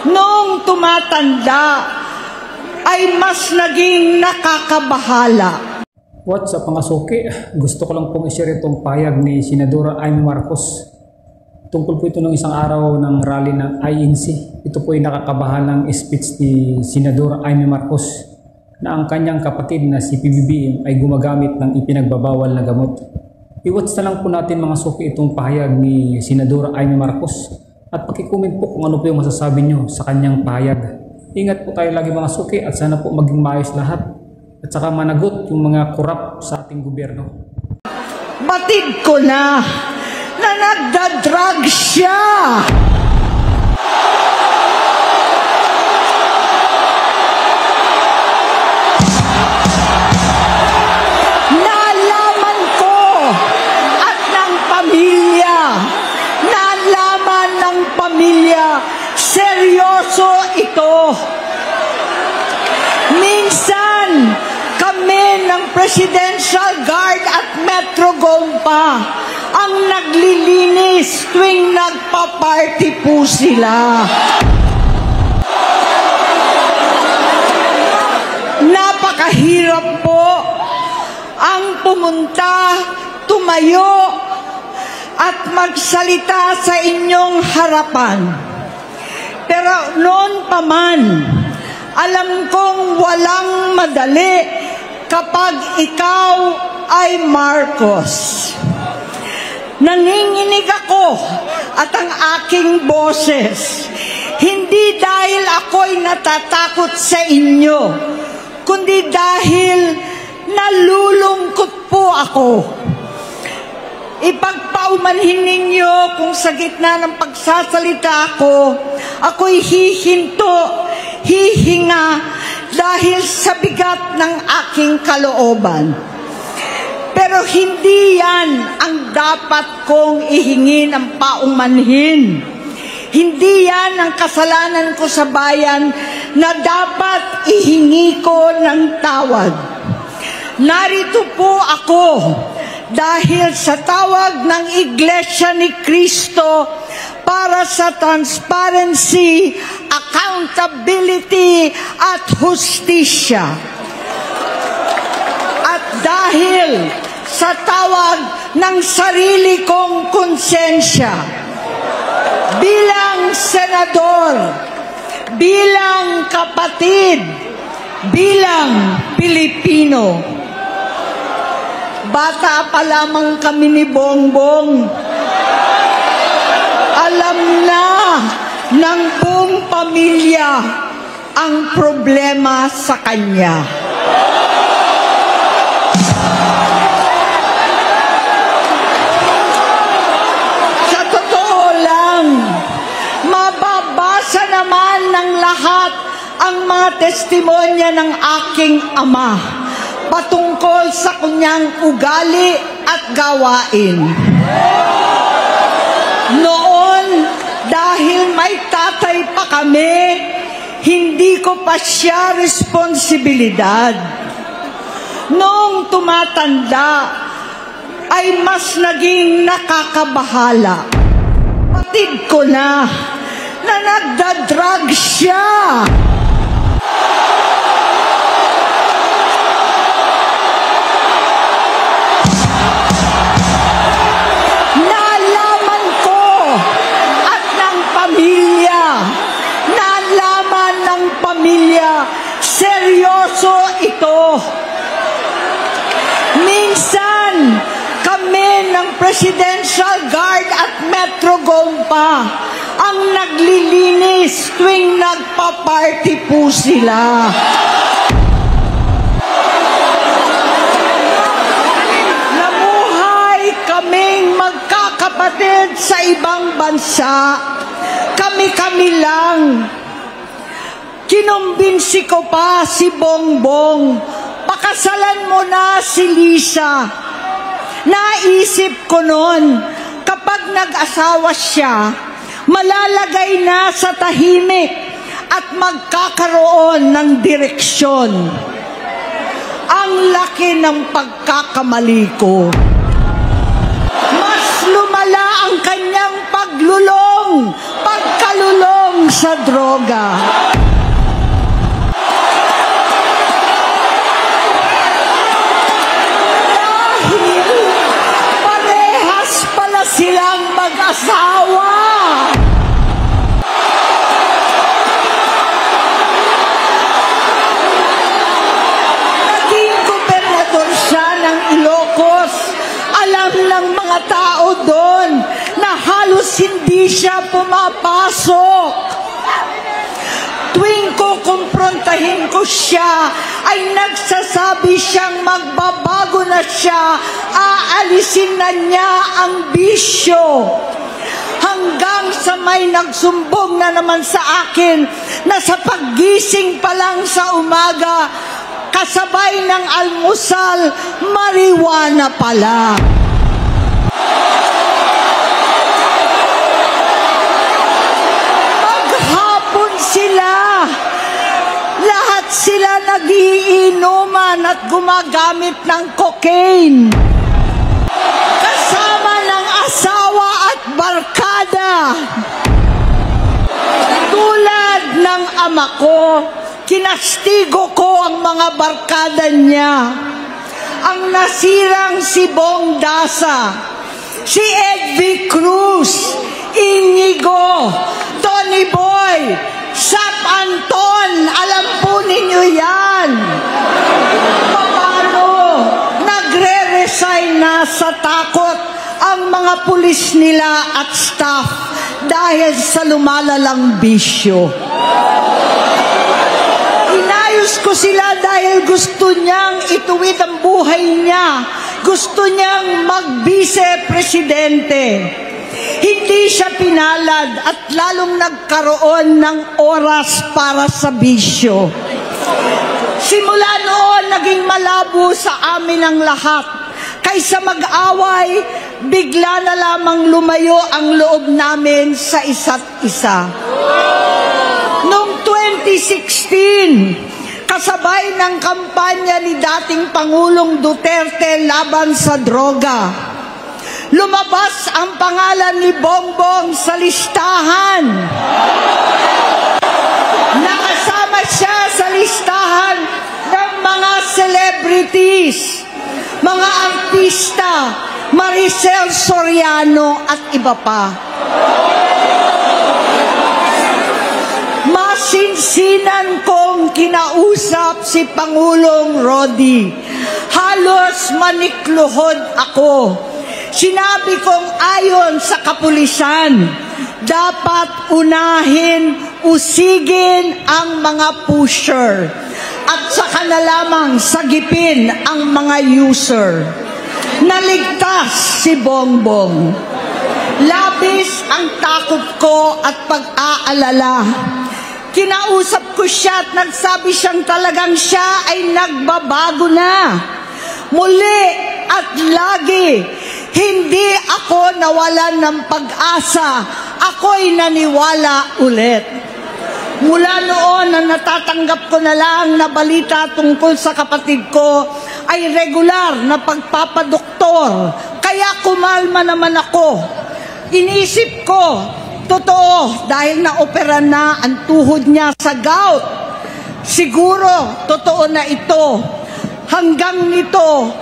noong tumatanda ay mas naging nakakabahala. What's up mga suki? Gusto ko lang pong i-share itong payag ni Senadora Amy Marcos. Tungkol po ito ng isang araw ng rally ng INC. Ito po ay nakakabahalang speech ni Senadora Amy Marcos na ang kanyang kapatid na si PBBM ay gumagamit ng ipinagbabawal na gamot. I-watch na lang po natin mga suki itong pahayag ni Senadora Amy Marcos at paki-comment po kung ano po yung masasabi nyo sa kanyang pahayag. Ingat po tayo lagi mga suki at sana po maging maayos lahat at saka managot yung mga korap sa ating gobyerno. Batid ko na nagda-drug siya. Nalaman ko at ng pamilya, nalaman ng pamilya, seryoso ito. Minsan, kami ng Presidential Guard at Metro Gompa ang naglilinis tuwing nagpa-party po sila. Napakahirap po ang pumunta, tumayo, at magsalita sa inyong harapan. Pero noon pa man, alam kong walang madali kapag ikaw ay Marcos. Nanginginig ako at ang aking boses, hindi dahil ako'y natatakot sa inyo, kundi dahil nalulungkot po ako. Ipagpaumanhin ninyo kung sa gitna ng pagsasalita ko, ako'y hihinto, hihinga dahil sa bigat ng aking kalooban. Pero hindi yan ang dapat kong ihingi ng paumanhin. Hindi yan ang kasalanan ko sa bayan na dapat ihingi ko ng tawad. Narito po ako dahil sa tawag ng Iglesia ni Cristo para sa transparency, accountability at hustisya. At dahil sa tawag ng sarili kong konsensya, bilang senador, bilang kapatid, bilang Pilipino. Bata pa lamang kami ni Bongbong, alam na ng buong pamilya ang problema sa kanya. Sa totoo lang, mababasa naman ng lahat ang mga testimonya ng aking ama patungkol sa kanyang ugali at gawain. Noon, dahil may tatay pa kami, hindi ko pa siya responsibilidad. Noong tumatanda, ay mas naging nakakabahala. Batid ko na nagda-drug siya. Seryoso ito. Minsan, kami ng Presidential Guard at Metro Gompa ang naglilinis tuwing nagpa-party po sila. Namuhay kaming magkakapatid sa ibang bansa. Kami-kami lang. Kinumbinsi ko pa si Bongbong, pakasalan mo na si Lisa. Naisip ko noon, kapag nag-asawa siya, malalagay na sa tahimik at magkakaroon ng direksyon. Ang laki ng pagkakamali ko. Mas lumala ang kanyang paglulong, pagkalulong sa droga. Dahil parehas pala silang mag-asawa. Naging gobernador siya ng Ilocos. Alam ng mga tao doon na halos hindi siya pumapasok. Tuwing kukumprontahin ko siya, ay nagsasabi siyang magbabago na siya, aalisin na niya ang bisyo. Hanggang sa may nagsumbong na naman sa akin na sa paggising pa lang sa umaga, kasabay ng almusal, marijuana pala. Maghapon sila, lahat sila nagiinuman at gumagamit ng cocaine. Kasama ng asawa at barkada. Tulad ng ama ko, kinastigo ko ang mga barkada niya. Ang nasirang si Bong Dasa, si Edvi Cruz, Inigo, Tony Boy, Sap Anton, alam po ninyo yan. Paano nagre-resign na sa takot ang mga pulis nila at staff dahil sa lumalalang bisyo. Inayos ko sila dahil gusto niyang ituwid ang buhay niya. Gusto niyang mag-vice-presidente. Hindi siya pinalad at lalong nagkaroon ng oras para sa bisyo. Simula noon, naging malabo sa amin ang lahat. Kaysa mag-away, bigla na lamang lumayo ang loob namin sa isa't isa. Noong 2016, kasabay ng kampanya ni dating Pangulong Duterte laban sa droga, lumabas ang pangalan ni Bongbong sa listahan. Nakasama siya sa listahan ng mga celebrities, mga artista, Maricel Soriano at iba pa. Masinsinan kong kinausap si Pangulong Rodi. Halos manikluhod ako. Sinabi kong ayon sa kapulisan, dapat unahin, usigin ang mga pusher at saka na lamang sagipin ang mga user. Naligtas si Bongbong. Labis ang takot ko at pag-aalala. Kinausap ko siya at nagsabi siyang talagang siya ay nagbabago na. Muli at lagi, hindi ako nawalan ng pag-asa. Ako'y naniwala ulit. Mula noon na natatanggap ko na lang na balita tungkol sa kapatid ko ay regular na pagpapadoktor. Kaya kumalma naman ako. Inisip ko, totoo dahil naopera na ang tuhod niya sa gout. Siguro, totoo na ito. Hanggang nito,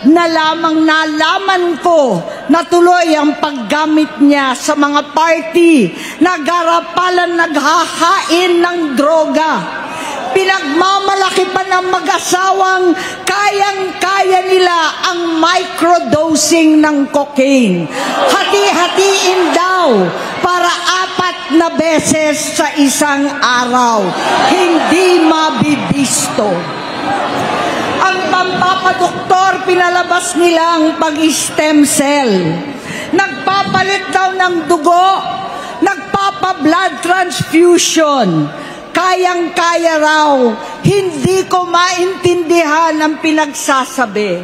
nalaman ko na tuloy ang paggamit niya sa mga party, nagarapalan, naghahain ng droga. Pinagmamalaki pa ng mag-asawang kayang-kaya nila ang microdosing ng cocaine. Hati-hatiin daw para 4 na beses sa isang araw. Hindi mabibisto. Ang pampapadoktor, pinalabas nilang pag-stem cell. Nagpapalit daw ng dugo, nagpapa-blood transfusion. Kayang-kaya raw, hindi ko maintindihan ang pinagsasabi.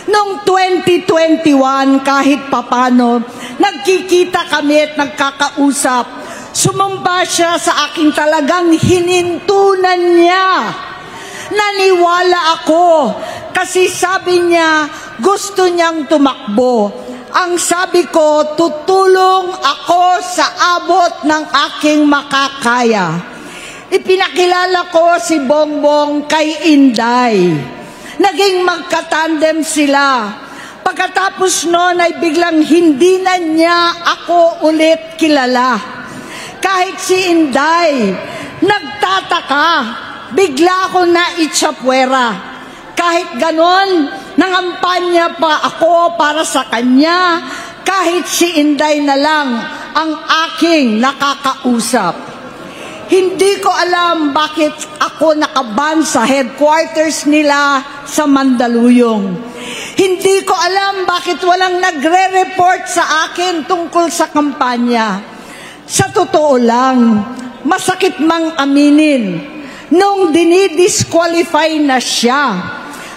Noong 2021, kahit papano, nagkikita kami at nagkakausap. Sumamba siya sa aking talagang hinintunan niya. Naniwala ako kasi sabi niya gusto niyang tumakbo. Ang sabi ko, tutulong ako sa abot ng aking makakaya. Ipinakilala ko si Bongbong kay Inday. Naging magkatandem sila. Pagkatapos noon ay biglang hindi na niya ako ulit kilala. Kahit si Inday, nagtataka, bigla ako na itsapwera. Kahit ganon, nangampanya pa ako para sa kanya, kahit si Inday na lang ang aking nakakausap. Hindi ko alam bakit ako nakaban sa headquarters nila sa Mandaluyong. Hindi ko alam bakit walang nagre-report sa akin tungkol sa kampanya. Sa totoo lang, masakit mang aminin, nung dinidisqualify na siya,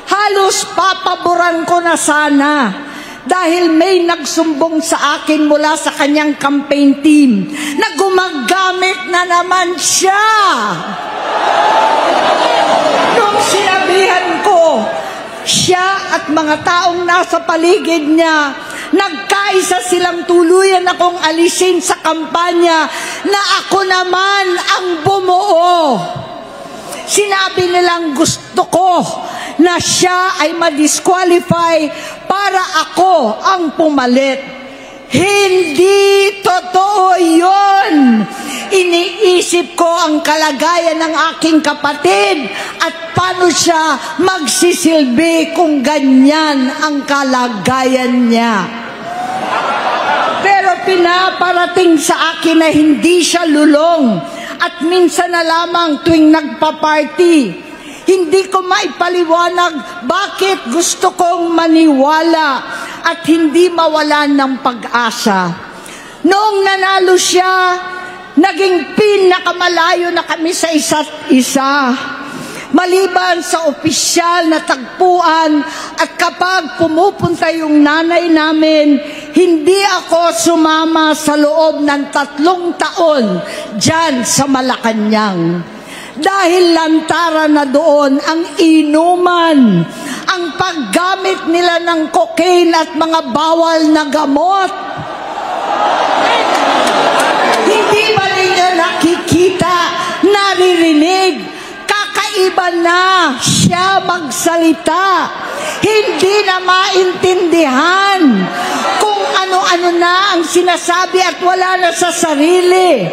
halos papaboran ko na sana dahil may nagsumbong sa akin mula sa kanyang campaign team na gumagamit na naman siya. Nung sinabihan ko, siya at mga taong nasa paligid niya, nagkaisa silang tuluyan akong alisin sa kampanya na ako naman ang bumuo. Sinabi nilang gusto ko na siya ay ma-disqualify para ako ang pumalit. Hindi totoo yun. Iniisip ko ang kalagayan ng aking kapatid at paano siya magsisilbi kung ganyan ang kalagayan niya. Pero pinaparating sa akin na hindi siya lulong at minsan na lamang tuwing nagpa-party. Hindi ko maipaliwanag bakit gusto kong maniwala at hindi mawalan ng pag-asa. Noong nanalo siya, naging pinakamalayo na kami sa isa't isa. Maliban sa opisyal na tagpuan at kapag pumupunta yung nanay namin, hindi ako sumama sa loob ng 3 taon dyan sa Malacanang. Dahil lantara na doon ang inuman, ang paggamit nila ng cocaine at mga bawal na gamot. Hindi ba ninyo nakikita, naririnig, kakaiba na siya magsalita. Hindi na maintindihan kung ano-ano na ang sinasabi at wala na sa sarili.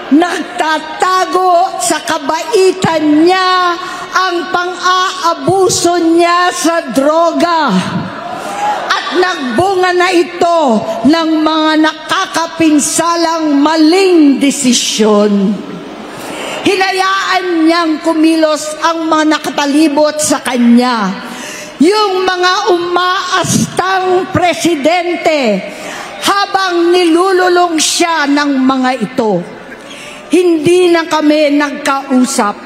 Nagtatago sa kabaitan niya ang pang-aabuso niya sa droga. At nagbunga na ito ng mga nakakapinsalang maling desisyon. Hinayaan niyang kumilos ang mga nakapalibot sa kanya. Yung mga umaastang presidente habang nilululong siya ng mga ito. Hindi na kami nagkausap.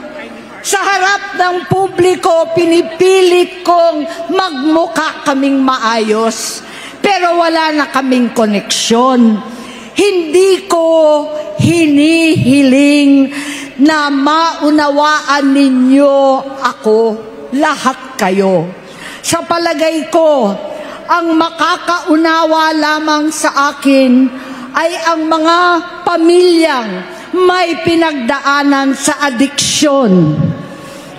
Sa harap ng publiko, pinipilit kong magmukha kaming maayos. Pero wala na kaming koneksyon. Hindi ko hinihiling na maunawaan ninyo ako, lahat kayo. Sa palagay ko, ang makakaunawa lamang sa akin ay ang mga pamilyang may pinagdaanan sa adiksyon,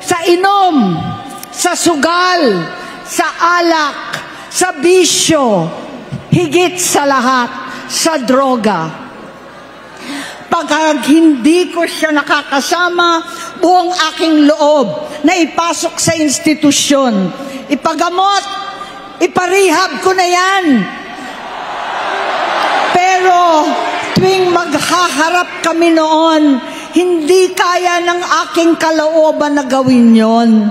sa inom, sa sugal, sa alak, sa bisyo, higit sa lahat, sa droga. Pagka hindi ko siya nakakasama, buong aking loob na ipasok sa institusyon, ipagamot, iparehab ko na yan. Pero tuwing maghaharap kami noon, hindi kaya ng aking kalooban na gawin yon.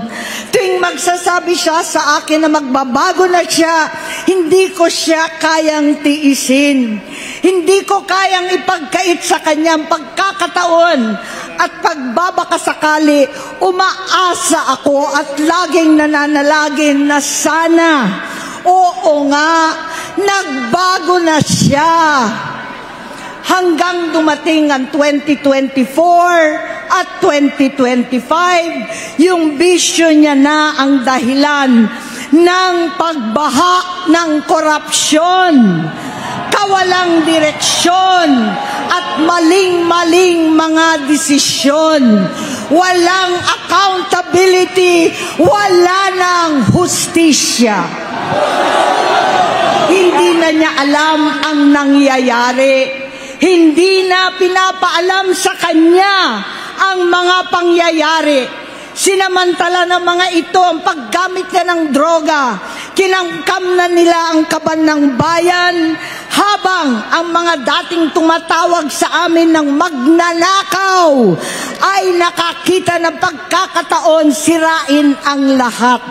Tuwing magsasabi siya sa akin na magbabago na siya, hindi ko siya kayang tiisin. Hindi ko kayang ipagkait sa kanyang pagkakataon at pagbabakasakali, umaasa ako at laging nananalangin na sana, oo nga, nagbago na siya. Hanggang dumating ang 2024 at 2025, yung bisyo niya na ang dahilan ng pagbahak ng korupsyon, kawalang direksyon, at maling-maling mga desisyon. Walang accountability, wala nang hustisya. Hindi na niya alam ang nangyayari. Hindi na pinapaalam sa kanya ang mga pangyayari. Sinamantala ng mga ito ang paggamit na ng droga. Kinangkam na nila ang kaban ng bayan, habang ang mga dating tumatawag sa amin ng magnanakaw ay nakakita ng pagkakataon sirain ang lahat.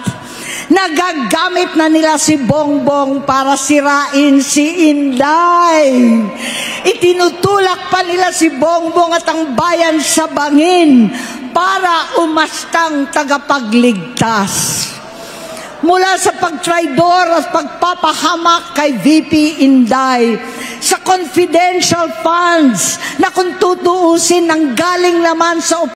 Nagagamit na nila si Bongbong para sirain si Inday. Itinutulak pa nila si Bongbong at ang bayan sa bangin para umastang tagapagligtas. Mula sa pagtraidor at pagpapahamak kay VP Inday, sa confidential funds na kung tutuusin ang galing naman sa